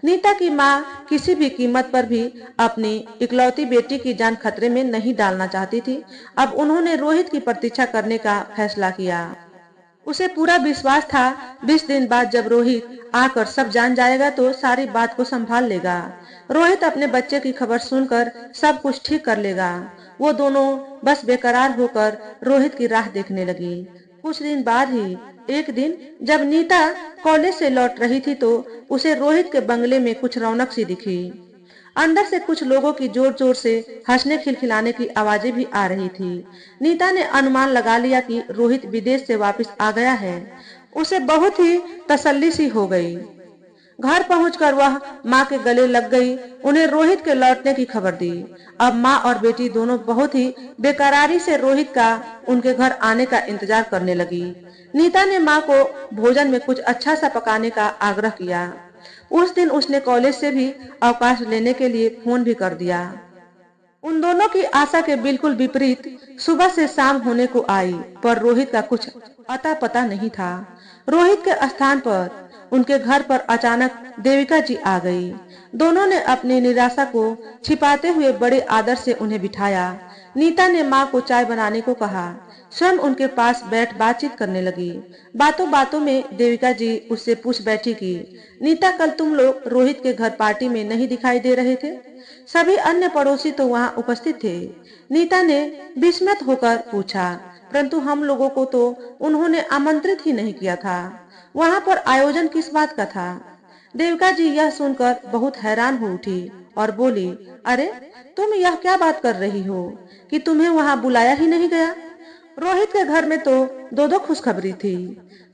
नीता की माँ किसी भी कीमत पर भी अपनी इकलौती बेटी की जान खतरे में नहीं डालना चाहती थी। अब उन्होंने रोहित की प्रतीक्षा करने का फैसला किया। उसे पूरा विश्वास था 20 दिन बाद जब रोहित आकर सब जान जाएगा तो सारी बात को संभाल लेगा। रोहित अपने बच्चे की खबर सुनकर सब कुछ ठीक कर लेगा। वो दोनों बस बेकरार होकर रोहित की राह देखने लगी। कुछ दिन बाद ही एक दिन जब नीता कॉलेज से लौट रही थी तो उसे रोहित के बंगले में कुछ रौनक सी दिखी। अंदर से कुछ लोगों की जोर जोर से हंसने खिलखिलाने की आवाजें भी आ रही थी। नीता ने अनुमान लगा लिया कि रोहित विदेश से वापस आ गया है। उसे बहुत ही तसल्ली सी हो गई। घर पहुंचकर वह माँ के गले लग गई। उन्हें रोहित के लौटने की खबर दी। अब माँ और बेटी दोनों बहुत ही बेकरारी से रोहित का उनके घर आने का इंतजार करने लगी। नीता ने माँ को भोजन में कुछ अच्छा सा पकाने का आग्रह किया। उस दिन उसने कॉलेज से भी अवकाश लेने के लिए फोन भी कर दिया। उन दोनों की आशा के बिल्कुल विपरीत सुबह से शाम होने को आई, पर रोहित का कुछ अता पता नहीं था। रोहित के स्थान पर उनके घर पर अचानक देविका जी आ गई। दोनों ने अपनी निराशा को छिपाते हुए बड़े आदर से उन्हें बिठाया। नीता ने माँ को चाय बनाने को कहा। स्वयं उनके पास बैठ बातचीत करने लगी। बातों बातों में देविका जी उससे पूछ बैठी कि नीता, कल तुम लोग रोहित के घर पार्टी में नहीं दिखाई दे रहे थे। सभी अन्य पड़ोसी तो वहाँ उपस्थित थे। नीता ने विस्मित होकर पूछा, परंतु हम लोगों को तो उन्होंने आमंत्रित ही नहीं किया था। वहाँ पर आयोजन किस बात का था? देविका जी यह सुनकर बहुत हैरान हो उठी और बोली, अरे तुम यह क्या बात कर रही हो कि तुम्हें वहाँ बुलाया ही नहीं गया? रोहित के घर में तो दो दो खुशखबरी थी।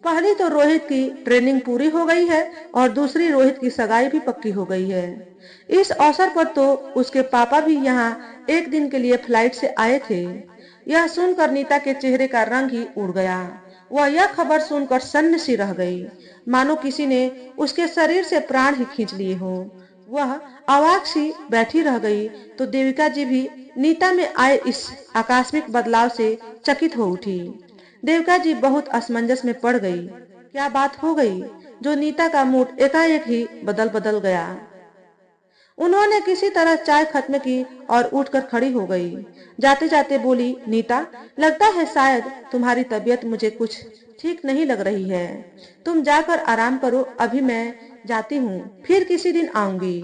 पहली तो रोहित की ट्रेनिंग पूरी हो गई है और दूसरी रोहित की सगाई भी पक्की हो गई है। इस अवसर पर तो उसके पापा भी यहाँ एक दिन के लिए फ्लाइट से आए थे। यह सुनकर नीता के चेहरे का रंग ही उड़ गया। वह यह खबर सुनकर सन्न सी रह गई, मानो किसी ने उसके शरीर से प्राण ही खींच लिए हो। वह अवाक सी बैठी रह गई तो देविका जी भी नीता में आए इस आकस्मिक बदलाव से चकित हो उठी। देविका जी बहुत असमंजस में पड़ गई। क्या बात हो गई जो नीता का मूड एकाएक ही बदल बदल गया। उन्होंने किसी तरह चाय खत्म की और उठकर खड़ी हो गई। जाते जाते बोली, नीता, लगता है शायद तुम्हारी तबीयत मुझे कुछ ठीक नहीं लग रही है। तुम जाकर आराम करो, अभी मैं जाती हूँ, फिर किसी दिन आऊंगी।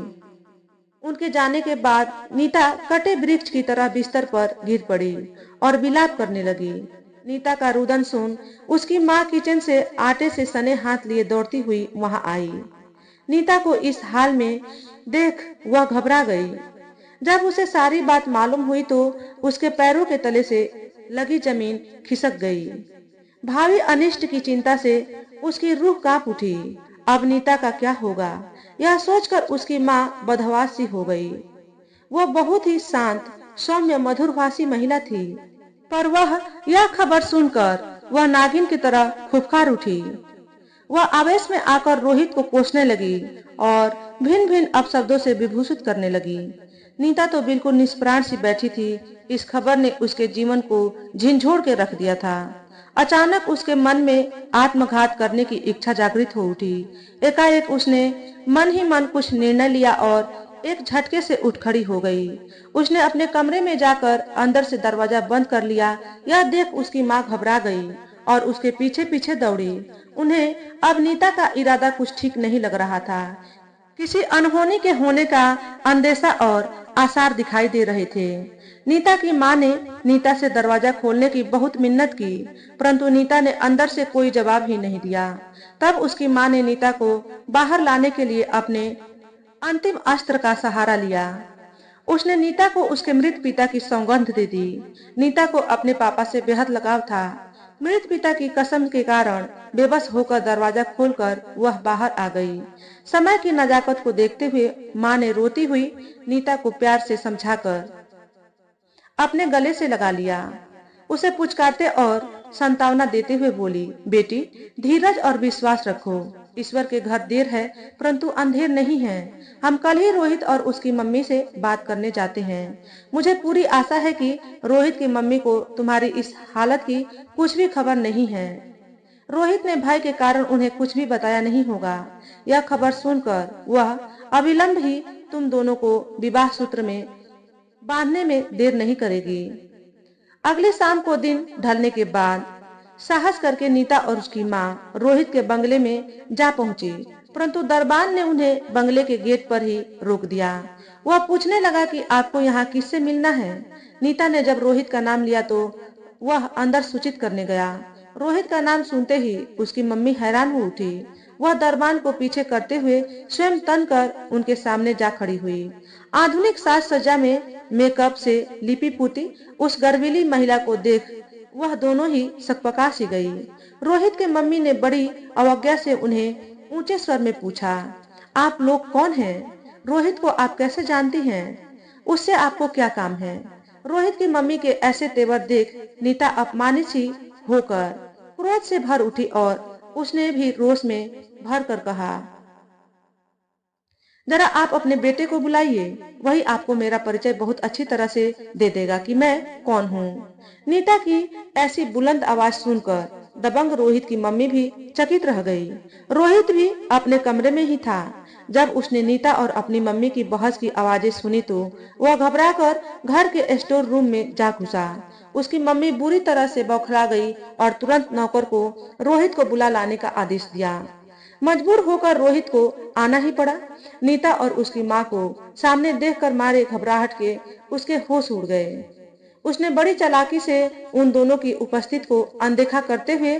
उनके जाने के बाद नीता कटे वृक्ष की तरह बिस्तर पर गिर पड़ी और विलाप करने लगी। नीता का रुदन सुन उसकी माँ किचन से आटे से सने हाथ लिए दौड़ती हुई वहां आई। नीता को इस हाल में देख वह घबरा गई। जब उसे सारी बात मालूम हुई तो उसके पैरों के तले से लगी जमीन खिसक गई। भावी अनिष्ट की चिंता से उसकी रूह कांप उठी। अब नीता का क्या होगा, यह सोचकर उसकी माँ बदहवास सी हो गई। वह बहुत ही शांत, सौम्य, मधुरभाषी महिला थी, पर वह यह खबर सुनकर वह नागिन की तरह फुफकार उठी। वह आवेश में आकर रोहित को कोसने लगी और भिन्न भिन्न अपशब्दों से विभूषित करने लगी। नीता तो बिल्कुल निष्प्राण सी बैठी थी। इस खबर ने उसके जीवन को झिंझोड़ के रख दिया था। अचानक उसके मन में आत्मघात करने की इच्छा जागृत हो उठी। एकाएक उसने मन ही मन कुछ निर्णय लिया और एक झटके से उठ खड़ी हो गई। उसने अपने कमरे में जाकर अंदर से दरवाजा बंद कर लिया। यह देख उसकी माँ घबरा गई और उसके पीछे पीछे दौड़ी। उन्हें अब नीता का इरादा कुछ ठीक नहीं लग रहा था। किसी अनहोनी के होने का अंदेशा और आसार दिखाई दे रहे थे। नीता की माँ ने नीता से दरवाजा खोलने की बहुत मिन्नत की, परंतु नीता ने अंदर से कोई जवाब ही नहीं दिया। तब उसकी माँ ने नीता को बाहर लाने के लिए अपने अंतिम अस्त्र का सहारा लिया। उसने नीता को उसके मृत पिता की सौगंध दे दी। नीता को अपने पापा से बेहद लगाव था। मृत पिता की कसम के कारण बेबस होकर दरवाजा खोलकर वह बाहर आ गई। समय की नजाकत को देखते हुए माँ ने रोती हुई नीता को प्यार से समझाकर अपने गले से लगा लिया। उसे पुचकारते और सांत्वना देते हुए बोली, बेटी धीरज और विश्वास रखो। ईश्वर के घर देर है परंतु अंधेर नहीं है। हम कल ही रोहित और उसकी मम्मी से बात करने जाते हैं। मुझे पूरी आशा है कि रोहित की मम्मी को तुम्हारी इस हालत की कुछ भी खबर नहीं है। रोहित ने भय के कारण उन्हें कुछ भी बताया नहीं होगा। यह खबर सुनकर वह अविलंब ही तुम दोनों को विवाह सूत्र में बांधने में देर नहीं करेगी। अगली शाम को दिन ढलने के बाद साहस करके नीता और उसकी माँ रोहित के बंगले में जा पहुंची, परंतु दरबान ने उन्हें बंगले के गेट पर ही रोक दिया। वह पूछने लगा कि आपको यहाँ किससे मिलना है। नीता ने जब रोहित का नाम लिया तो वह अंदर सूचित करने गया। रोहित का नाम सुनते ही उसकी मम्मी हैरान हो उठी। वह दरबान को पीछे करते हुए स्वयं तन कर उनके सामने जा खड़ी हुई। आधुनिक साज सज्जा में मेकअप से लिपि पोती उस गर्वीली महिला को देख वह दोनों ही सकपका सी गई। रोहित के मम्मी ने बड़ी अवज्ञा से उन्हें ऊंचे स्वर में पूछा, आप लोग कौन हैं? रोहित को आप कैसे जानती हैं? उससे आपको क्या काम है? रोहित की मम्मी के ऐसे तेवर देख नीता अपमानित सी होकर क्रोध से भर उठी और उसने भी रोष में भर कर कहा, जरा आप अपने बेटे को बुलाइए, वही आपको मेरा परिचय बहुत अच्छी तरह से दे देगा कि मैं कौन हूँ। नीता की ऐसी बुलंद आवाज सुनकर दबंग रोहित की मम्मी भी चकित रह गई। रोहित भी अपने कमरे में ही था। जब उसने नीता और अपनी मम्मी की बहस की आवाजें सुनी तो वह घबराकर घर के स्टोर रूम में जा घुसा। उसकी मम्मी बुरी तरह से बौखला गई और तुरंत नौकर को रोहित को बुला लाने का आदेश दिया। मजबूर होकर रोहित को आना ही पड़ा। नीता और उसकी माँ को सामने देखकर मारे घबराहट के उसके होश उड़ गए। उसने बड़ी चालाकी से उन दोनों की उपस्थिति को अनदेखा करते हुए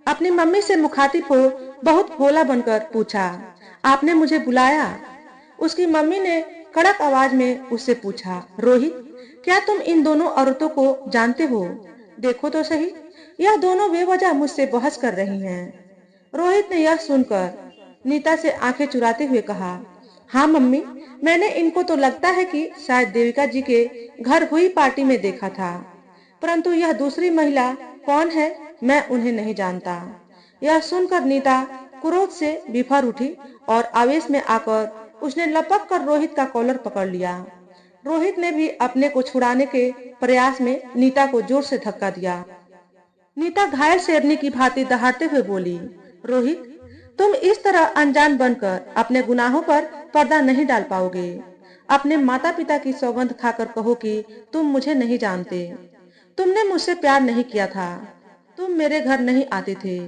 अपनी मम्मी से मुखातिब हो बहुत भोला बनकर पूछा, आपने मुझे बुलाया? उसकी मम्मी ने कड़क आवाज में उससे पूछा, रोहित क्या तुम इन दोनों औरतों को जानते हो? देखो तो सही, यह दोनों बेवजह मुझसे बहस कर रही हैं। रोहित ने यह सुनकर नीता से आंखें चुराते हुए कहा, हाँ मम्मी, मैंने इनको तो लगता है कि शायद देविका जी के घर हुई पार्टी में देखा था, परंतु यह दूसरी महिला कौन है मैं उन्हें नहीं जानता। यह सुनकर नीता क्रोध से बिफर उठी और आवेश में आकर उसने लपक कर रोहित का कॉलर पकड़ लिया। रोहित ने भी अपने को छुड़ाने के प्रयास में नीता को जोर से धक्का दिया। नीता घायल शेरनी की भांति दहाड़ते हुए बोली, रोहित तुम इस तरह अनजान बनकर अपने गुनाहों पर पर्दा नहीं डाल पाओगे। अपने माता पिता की सौगंध खाकर कहो कि तुम मुझे नहीं जानते। तुमने मुझसे प्यार नहीं किया था। तुम मेरे घर नहीं आते थे,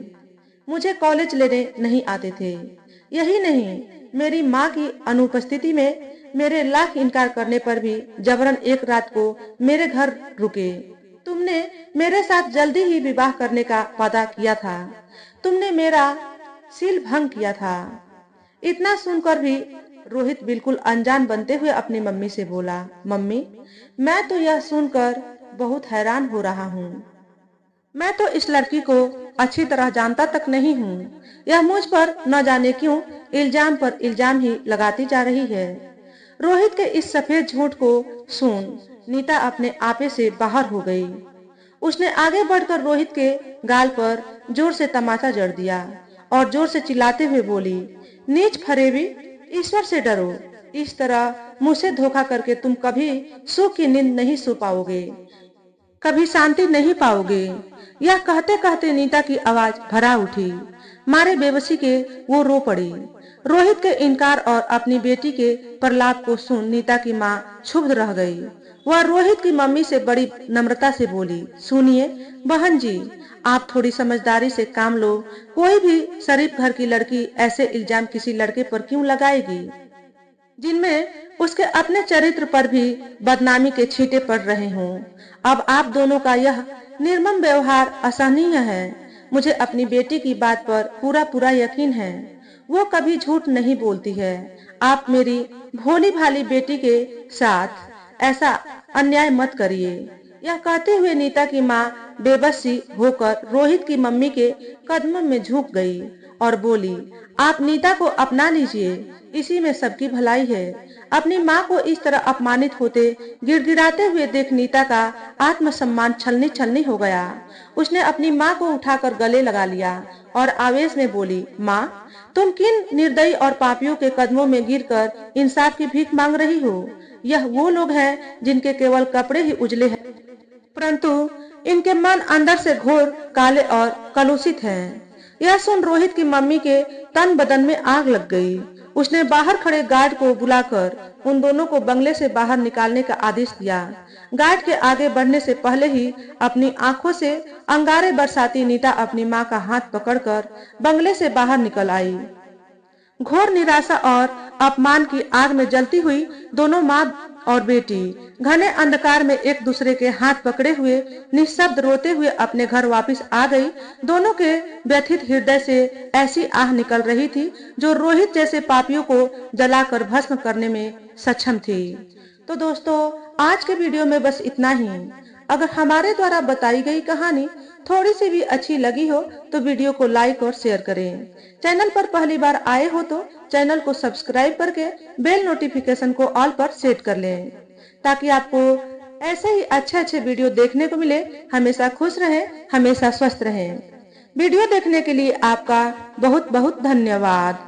मुझे कॉलेज लेने नहीं आते थे। यही नहीं, मेरी माँ की अनुपस्थिति में मेरे लाख इनकार करने पर भी जबरन एक रात को मेरे घर रुके। तुमने मेरे साथ जल्दी ही विवाह करने का वादा किया था। तुमने मेरा सील भंग किया था। इतना सुनकर भी रोहित बिल्कुल अनजान बनते हुए अपनी मम्मी से बोला, मम्मी मैं तो यह सुनकर बहुत हैरान हो रहा हूँ। मैं तो इस लड़की को अच्छी तरह जानता तक नहीं हूँ। यह मुझ पर न जाने क्यों इल्जाम पर इल्जाम ही लगाती जा रही है। रोहित के इस सफेद झूठ को सुन नीता अपने आपे से बाहर हो गई। उसने आगे बढ़कर रोहित के गाल पर जोर से तमाचा जड़ दिया और जोर से चिल्लाते हुए बोली, नीच फरेबी, ईश्वर से डरो। इस तरह मुझसे धोखा करके तुम कभी सुख की नींद नहीं सो पाओगे, कभी शांति नहीं पाओगे। यह कहते कहते नीता की आवाज भरा उठी। मारे बेबसी के वो रो पड़ी। रोहित के इनकार और अपनी बेटी के प्रलाप को सुन नीता की माँ क्षुब्ध रह गई। वह रोहित की मम्मी से बड़ी नम्रता से बोली, सुनिए बहन जी, आप थोड़ी समझदारी से काम लो। कोई भी शरीफ घर की लड़की ऐसे इल्जाम किसी लड़के पर क्यों लगाएगी? जिनमें उसके अपने चरित्र पर भी बदनामी के छींटे पड़ रहे हों। अब आप दोनों का यह निर्मम व्यवहार असहनीय है। मुझे अपनी बेटी की बात पर पूरा पूरा यकीन है। वो कभी झूठ नहीं बोलती है। आप मेरी भोली भाली बेटी के साथ ऐसा अन्याय मत करिए। यह कहते हुए नीता की माँ बेबस सी होकर रोहित की मम्मी के कदमों में झुक गई और बोली, आप नीता को अपना लीजिए, इसी में सबकी भलाई है। अपनी माँ को इस तरह अपमानित होते गिड़गिड़ाते हुए देख नीता का आत्मसम्मान छलनी छलनी हो गया। उसने अपनी माँ को उठाकर गले लगा लिया और आवेश में बोली, माँ, तुम किन निर्दयी और पापियों के कदमों में गिरकर इंसाफ की भीख मांग रही हो? यह वो लोग हैं जिनके केवल कपड़े ही उजले हैं, परंतु इनके मन अंदर से घोर काले और कलुषित हैं। यह सुन रोहित की मम्मी के तन बदन में आग लग गई। उसने बाहर खड़े गार्ड को बुलाकर उन दोनों को बंगले से बाहर निकालने का आदेश दिया। गार्ड के आगे बढ़ने से पहले ही अपनी आंखों से अंगारे बरसाती नीता अपनी माँ का हाथ पकड़कर बंगले से बाहर निकल आई। घोर निराशा और अपमान की आग में जलती हुई दोनों माँ और बेटी घने अंधकार में एक दूसरे के हाथ पकड़े हुए निःशब्द रोते हुए अपने घर वापस आ गई। दोनों के व्यथित हृदय से ऐसी आह निकल रही थी जो रोहित जैसे पापियों को जलाकर भस्म करने में सक्षम थी। तो दोस्तों, आज के वीडियो में बस इतना ही। अगर हमारे द्वारा बताई गई कहानी थोड़ी सी भी अच्छी लगी हो तो वीडियो को लाइक और शेयर करें। चैनल पर पहली बार आए हो तो चैनल को सब्सक्राइब करके बेल नोटिफिकेशन को ऑल पर सेट कर लें, ताकि आपको ऐसे ही अच्छे अच्छे वीडियो देखने को मिले। हमेशा खुश रहें, हमेशा स्वस्थ रहें। वीडियो देखने के लिए आपका बहुत बहुत धन्यवाद।